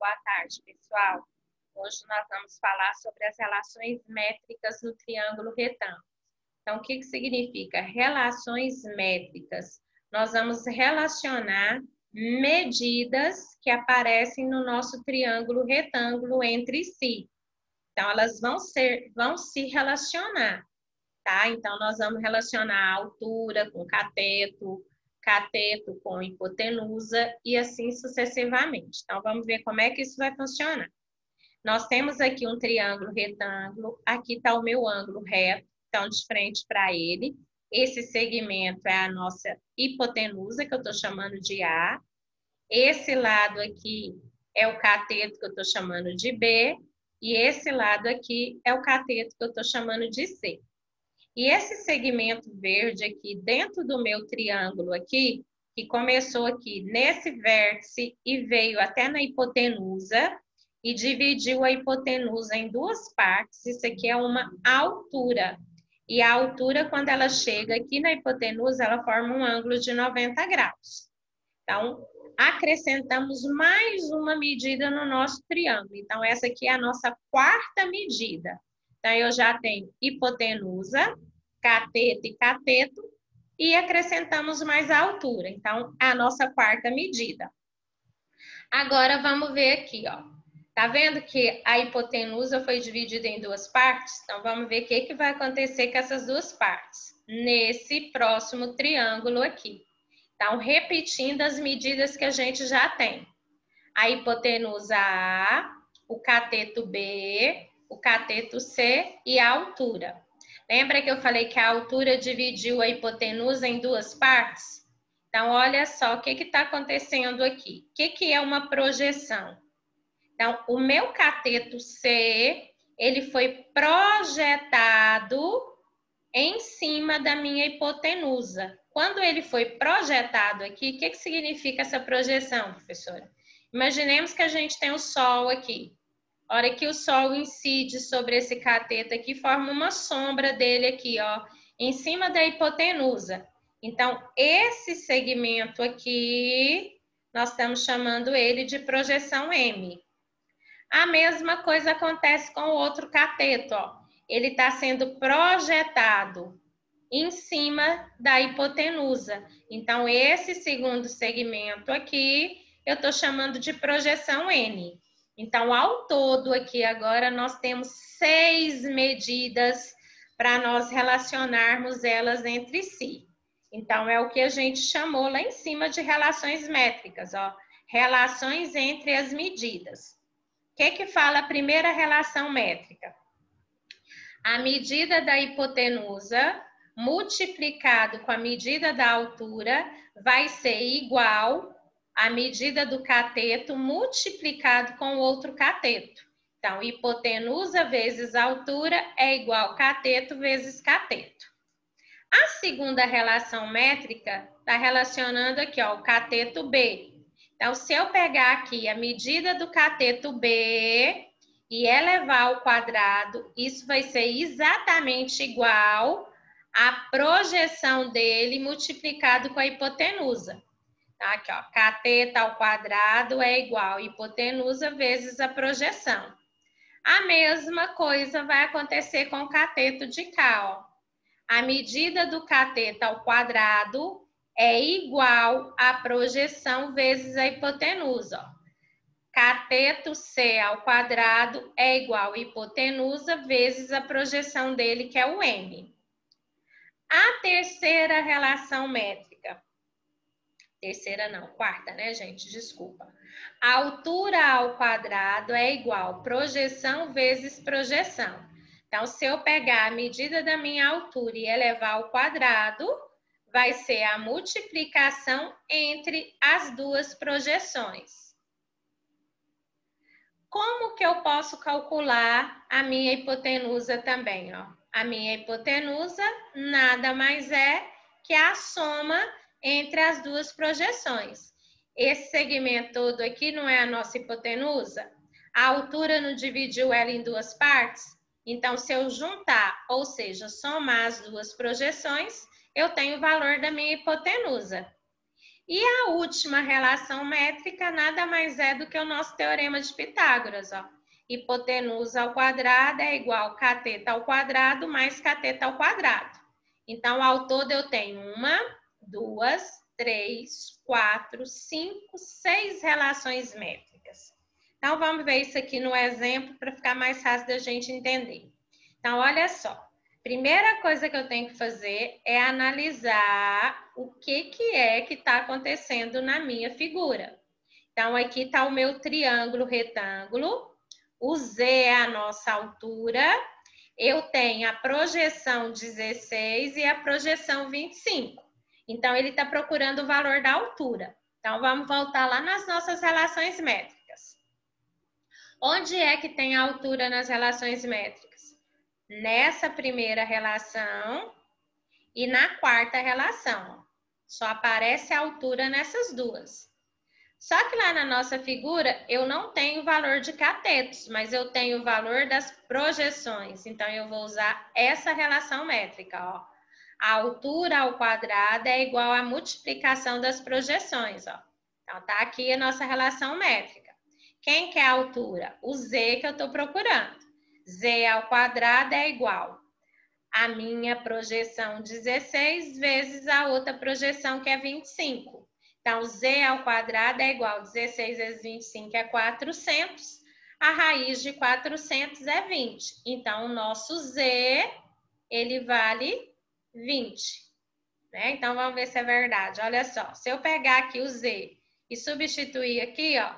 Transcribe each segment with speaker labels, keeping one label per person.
Speaker 1: Boa tarde, pessoal. Hoje nós vamos falar sobre as relações métricas no triângulo retângulo. Então, o que significa relações métricas? Nós vamos relacionar medidas que aparecem no nosso triângulo retângulo entre si. Então, elas vão se relacionar, tá? Então, nós vamos relacionar a altura com cateto, cateto com hipotenusa e assim sucessivamente. Então, vamos ver como é que isso vai funcionar. Nós temos aqui um triângulo retângulo, aqui está o meu ângulo reto, então de frente para ele. Esse segmento é a nossa hipotenusa, que eu estou chamando de A. Esse lado aqui é o cateto, que eu estou chamando de B. E esse lado aqui é o cateto, que eu estou chamando de C. E esse segmento verde aqui, dentro do meu triângulo aqui, que começou aqui nesse vértice e veio até na hipotenusa, e dividiu a hipotenusa em duas partes, isso aqui é uma altura. E a altura, quando ela chega aqui na hipotenusa, ela forma um ângulo de 90 graus. Então, acrescentamos mais uma medida no nosso triângulo. Então, essa aqui é a nossa quarta medida. Então, eu já tenho hipotenusa, cateto e cateto, e acrescentamos mais a altura. Então, é a nossa quarta medida. Agora, vamos ver aqui, ó. Tá vendo que a hipotenusa foi dividida em duas partes? Então, vamos ver o que vai acontecer com essas duas partes. Nesse próximo triângulo aqui. Então, repetindo as medidas que a gente já tem. A hipotenusa A, o cateto B, o cateto C e a altura. Lembra que eu falei que a altura dividiu a hipotenusa em duas partes? Então, olha só o que está acontecendo aqui. O que é uma projeção? Então, o meu cateto C, ele foi projetado em cima da minha hipotenusa. Quando ele foi projetado aqui, o que significa essa projeção, professora? Imaginemos que a gente tem o Sol aqui. A hora que o Sol incide sobre esse cateto aqui, forma uma sombra dele aqui, ó, em cima da hipotenusa. Então, esse segmento aqui, nós estamos chamando ele de projeção M. A mesma coisa acontece com o outro cateto, ó. Ele está sendo projetado em cima da hipotenusa. Então, esse segundo segmento aqui, eu estou chamando de projeção N. Então, ao todo aqui agora, nós temos 6 medidas para nós relacionarmos elas entre si. Então, é o que a gente chamou lá em cima de relações métricas, ó. Relações entre as medidas. O que fala a primeira relação métrica? A medida da hipotenusa multiplicado com a medida da altura vai ser igual à medida do cateto multiplicado com o outro cateto. Então, hipotenusa vezes altura é igual cateto vezes cateto. A segunda relação métrica está relacionando aqui, ó, o cateto B. Então, se eu pegar aqui a medida do cateto B e elevar ao quadrado, isso vai ser exatamente igual à projeção dele multiplicado com a hipotenusa. Tá? Aqui, ó, cateto ao quadrado é igual a hipotenusa vezes a projeção. A mesma coisa vai acontecer com o cateto de cá, ó. A medida do cateto ao quadrado é igual à projeção vezes a hipotenusa. Ó. Cateto C ao quadrado é igual a hipotenusa vezes a projeção dele, que é o M. A terceira relação métrica. Terceira não, quarta, né, gente? Desculpa. A altura ao quadrado é igual a projeção vezes projeção. Então, se eu pegar a medida da minha altura e elevar ao quadrado, vai ser a multiplicação entre as duas projeções. Como que eu posso calcular a minha hipotenusa também, ó? A minha hipotenusa nada mais é que a soma entre as duas projeções. Esse segmento todo aqui não é a nossa hipotenusa? A altura não dividiu ela em duas partes? Então, se eu juntar, ou seja, somar as duas projeções, eu tenho o valor da minha hipotenusa. E a última relação métrica nada mais é do que o nosso teorema de Pitágoras, ó. Hipotenusa ao quadrado é igual a cateto ao quadrado mais cateto ao quadrado. Então, ao todo eu tenho 1, 2, 3, 4, 5, 6 relações métricas. Então, vamos ver isso aqui no exemplo para ficar mais fácil da gente entender. Então, olha só. Primeira coisa que eu tenho que fazer é analisar o que é que está acontecendo na minha figura. Então, aqui está o meu triângulo retângulo, o Z é a nossa altura, eu tenho a projeção 16 e a projeção 25. Então, ele está procurando o valor da altura. Então, vamos voltar lá nas nossas relações métricas. Onde é que tem a altura nas relações métricas? Nessa primeira relação e na quarta relação. Só aparece a altura nessas duas. Só que lá na nossa figura, eu não tenho o valor de catetos, mas eu tenho o valor das projeções. Então, eu vou usar essa relação métrica, ó. A altura ao quadrado é igual à multiplicação das projeções, ó. Então, tá aqui a nossa relação métrica. Quem que é a altura? O Z que eu estou procurando. Z ao quadrado é igual a minha projeção 16 vezes a outra projeção que é 25. Então, Z ao quadrado é igual a 16 vezes 25 é 400. A raiz de 400 é 20. Então, o nosso Z, ele vale 20. Né? Então, vamos ver se é verdade. Olha só, se eu pegar aqui o Z e substituir aqui, ó,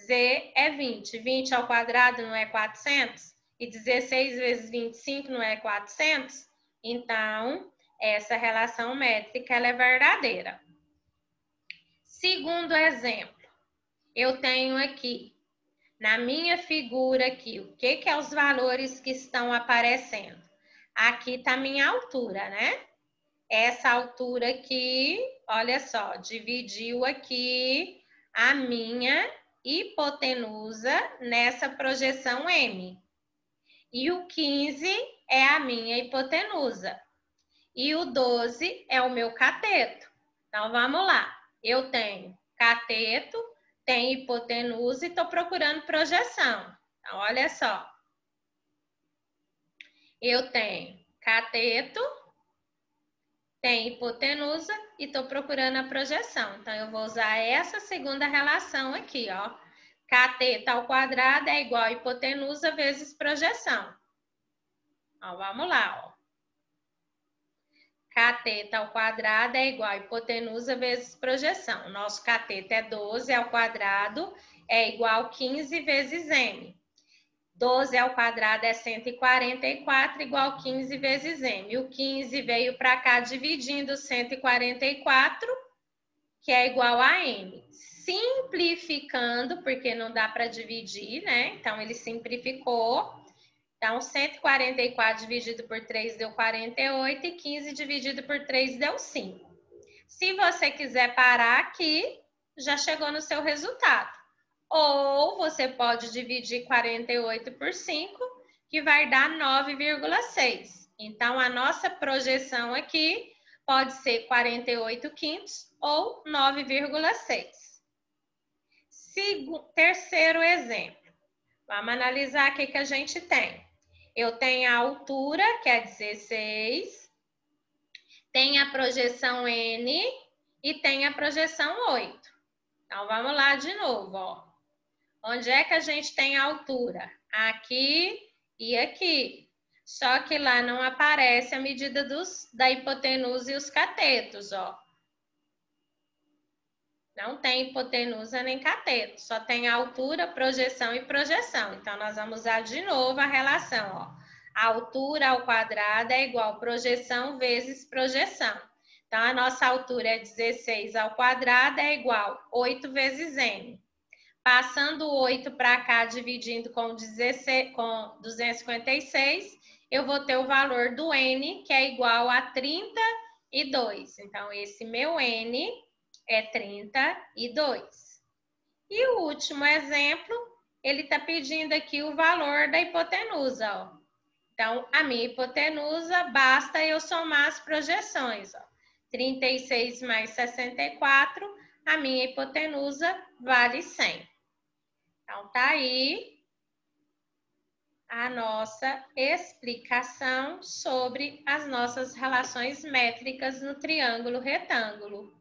Speaker 1: Z é 20. 20 ao quadrado não é 400? E 16 vezes 25 não é 400? Então, essa relação métrica ela é verdadeira. Segundo exemplo, eu tenho aqui, na minha figura aqui, o que é os valores que estão aparecendo? Aqui está a minha altura, né? Essa altura aqui, olha só, dividiu aqui a minha hipotenusa nessa projeção M. E o 15 é a minha hipotenusa. E o 12 é o meu cateto. Então, vamos lá. Eu tenho cateto, tenho hipotenusa e estou procurando projeção. Então, olha só. Eu tenho cateto, tenho hipotenusa e estou procurando a projeção. Então, eu vou usar essa segunda relação aqui, ó. Cateto ao quadrado é igual a hipotenusa vezes projeção. Então, vamos lá, ó. Cateto ao quadrado é igual a hipotenusa vezes projeção. Nosso cateto é 12 ao quadrado é igual a 15 vezes M. 12 ao quadrado é 144, igual a 15 vezes M. O 15 veio para cá dividindo 144, que é igual a M. Simplificando, porque não dá para dividir, né? Então, ele simplificou. Então, 144 dividido por 3 deu 48 e 15 dividido por 3 deu 5. Se você quiser parar aqui, já chegou no seu resultado. Ou você pode dividir 48 por 5, que vai dar 9,6. Então, a nossa projeção aqui pode ser 48 quintos ou 9,6. Terceiro exemplo. Vamos analisar o que a gente tem. Eu tenho a altura, que é 16, tem a projeção N e tem a projeção 8. Então, vamos lá de novo, ó. Onde é que a gente tem a altura? Aqui e aqui. Só que lá não aparece a medida da hipotenusa e os catetos, ó. Não tem hipotenusa nem cateto, só tem altura, projeção e projeção. Então, nós vamos usar de novo a relação, ó. A altura ao quadrado é igual a projeção vezes projeção. Então, a nossa altura é 16 ao quadrado é igual a 8 vezes M. Passando o 8 para cá, dividindo com 256, eu vou ter o valor do N, que é igual a 32. Então, esse meu N é 32. E o último exemplo, ele está pedindo aqui o valor da hipotenusa, ó. Então, a minha hipotenusa, basta eu somar as projeções, ó. 36 mais 64, a minha hipotenusa vale 100. Então, tá aí a nossa explicação sobre as nossas relações métricas no triângulo retângulo.